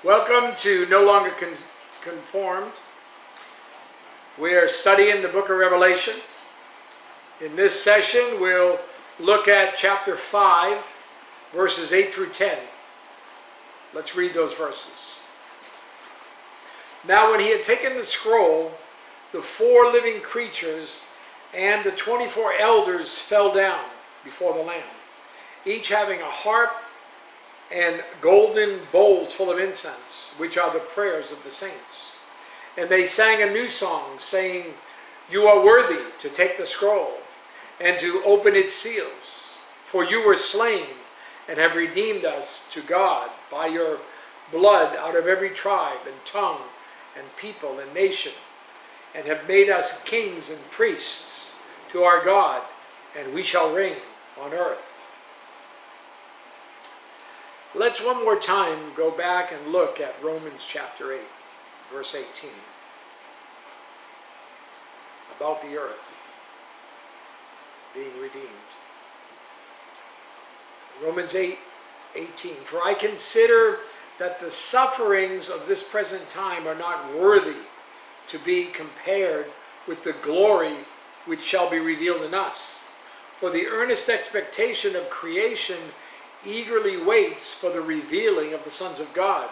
Welcome to No Longer Conformed. We are studying the book of Revelation. In this session, we'll look at chapter 5, verses 8 through 10. Let's read those verses. Now when he had taken the scroll, the 4 living creatures and the 24 elders fell down before the Lamb, each having a harp and golden bowls full of incense, which are the prayers of the saints. And they sang a new song, saying, "You are worthy to take the scroll and to open its seals. For you were slain and have redeemed us to God by your blood out of every tribe and tongue and people and nation, and have made us kings and priests to our God, and we shall reign on earth." Let's one more time go back and look at Romans chapter 8, verse 18. About the earth being redeemed. Romans 8:18. For I consider that the sufferings of this present time are not worthy to be compared with the glory which shall be revealed in us. For the earnest expectation of creation eagerly waits for the revealing of the sons of God.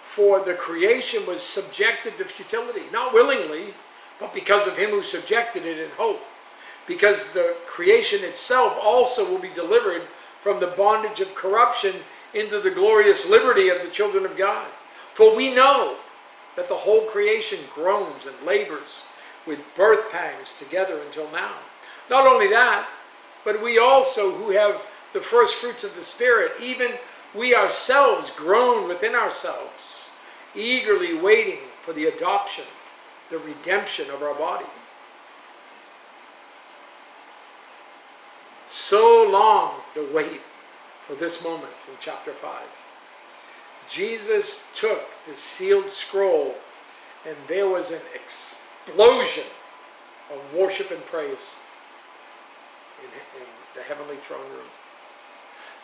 For the creation was subjected to futility, not willingly, but because of him who subjected it in hope. Because the creation itself also will be delivered from the bondage of corruption into the glorious liberty of the children of God. For we know that the whole creation groans and labors with birth pangs together until now. Not only that, but we also who have the first fruits of the Spirit, even we ourselves groan within ourselves, eagerly waiting for the adoption, the redemption of our body. So long the wait for this moment in chapter 5. Jesus took the sealed scroll, and there was an explosion of worship and praise in the heavenly throne room.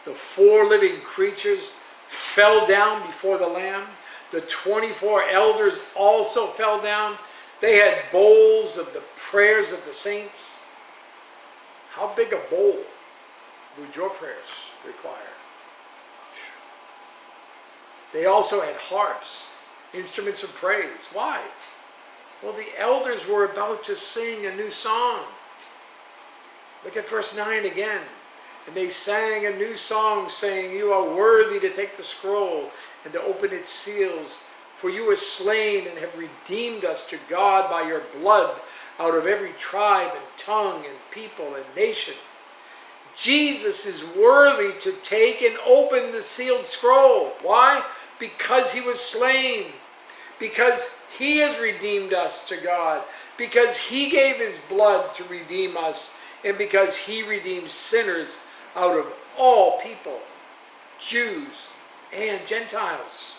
The 4 living creatures fell down before the Lamb. The 24 elders also fell down. They had bowls of the prayers of the saints. How big a bowl would your prayers require? They also had harps, instruments of praise. Why? Well, the elders were about to sing a new song. Look at verse 9 again. And they sang a new song, saying, "You are worthy to take the scroll and to open its seals. For you were slain and have redeemed us to God by your blood out of every tribe and tongue and people and nation." Jesus is worthy to take and open the sealed scroll. Why? Because he was slain. Because he has redeemed us to God. Because he gave his blood to redeem us. And because he redeems sinners out of all people, Jews and Gentiles.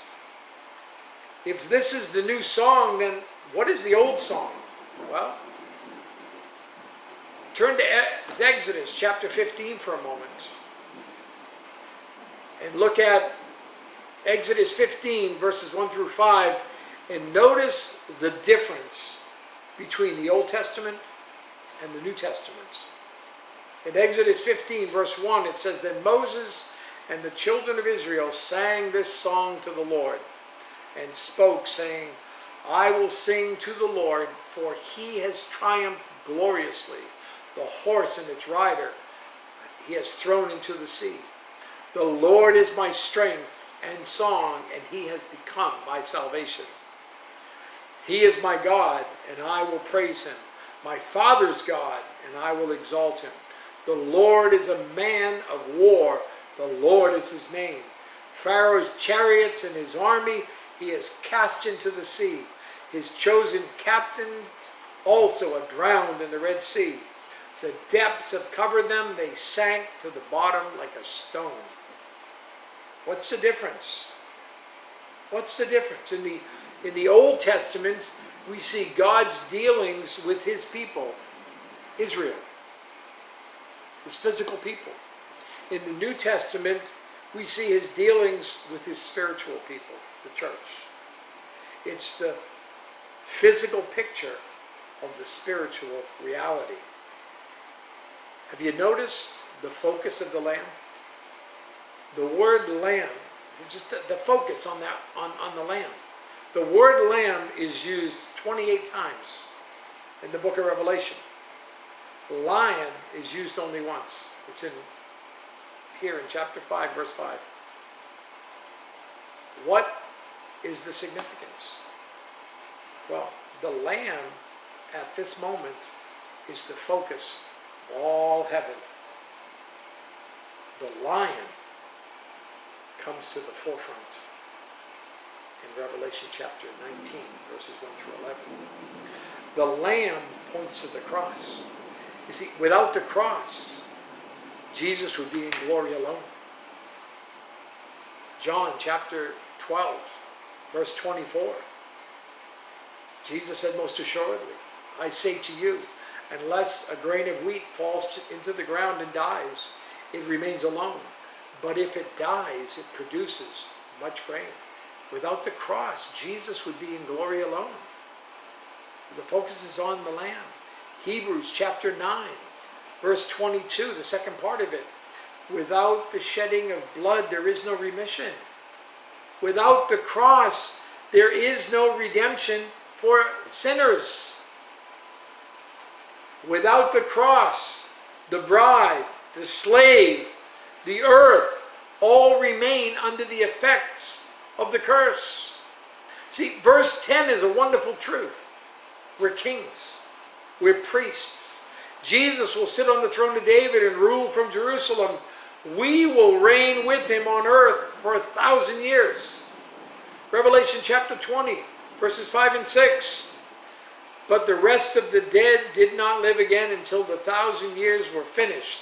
If this is the new song, then what is the old song? Well, turn to Exodus chapter 15 for a moment. And look at Exodus 15 verses 1 through 5 and notice the difference between the Old Testament and the New Testament. In Exodus 15, verse 1, it says, "Then Moses and the children of Israel sang this song to the Lord, and spoke, saying, I will sing to the Lord, for he has triumphed gloriously. The horse and its rider he has thrown into the sea. The Lord is my strength and song, and he has become my salvation. He is my God, and I will praise him, my father's God, and I will exalt him. The Lord is a man of war. The Lord is his name. Pharaoh's chariots and his army he has cast into the sea. His chosen captains also are drowned in the Red Sea. The depths have covered them. They sank to the bottom like a stone." What's the difference? What's the difference? In the Old Testament, we see God's dealings with his people, Israel, his physical people. In the New Testament, we see his dealings with his spiritual people, the church. It's the physical picture of the spiritual reality. Have you noticed the focus of the Lamb? The word Lamb, just the focus on that, on the Lamb. The word Lamb is used 28 times in the book of Revelation. Lion is used only once. It's in here in chapter 5, verse 5. What is the significance? Well, the Lamb at this moment is the focus of all heaven. The Lion comes to the forefront in Revelation chapter 19, verses 1 through 11. The Lamb points to the cross. You see, without the cross, Jesus would be in glory alone. John chapter 12, verse 24. Jesus said, most assuredly, I say to you, unless a grain of wheat falls into the ground and dies, it remains alone. But if it dies, it produces much grain. Without the cross, Jesus would be in glory alone. The focus is on the Lamb. Hebrews chapter 9, verse 22, the second part of it. Without the shedding of blood, there is no remission. Without the cross, there is no redemption for sinners. Without the cross, the bride, the slave, the earth, all remain under the effects of the curse. See, verse 10 is a wonderful truth. We're kings. We're priests. Jesus will sit on the throne of David and rule from Jerusalem. We will reign with him on earth for 1,000 years. Revelation chapter 20, verses 5 and 6. But the rest of the dead did not live again until the 1,000 years were finished.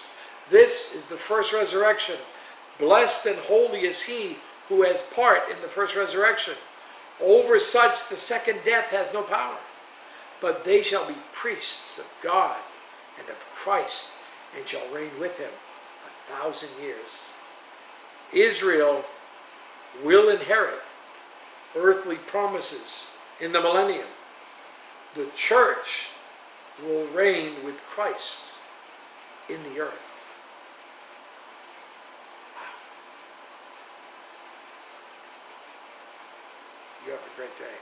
This is the first resurrection. Blessed and holy is he who has part in the first resurrection. Over such the second death has no power. But they shall be priests of God and of Christ, and shall reign with him 1,000 years. Israel will inherit earthly promises in the millennium. The church will reign with Christ in the earth. Wow. You have a great day.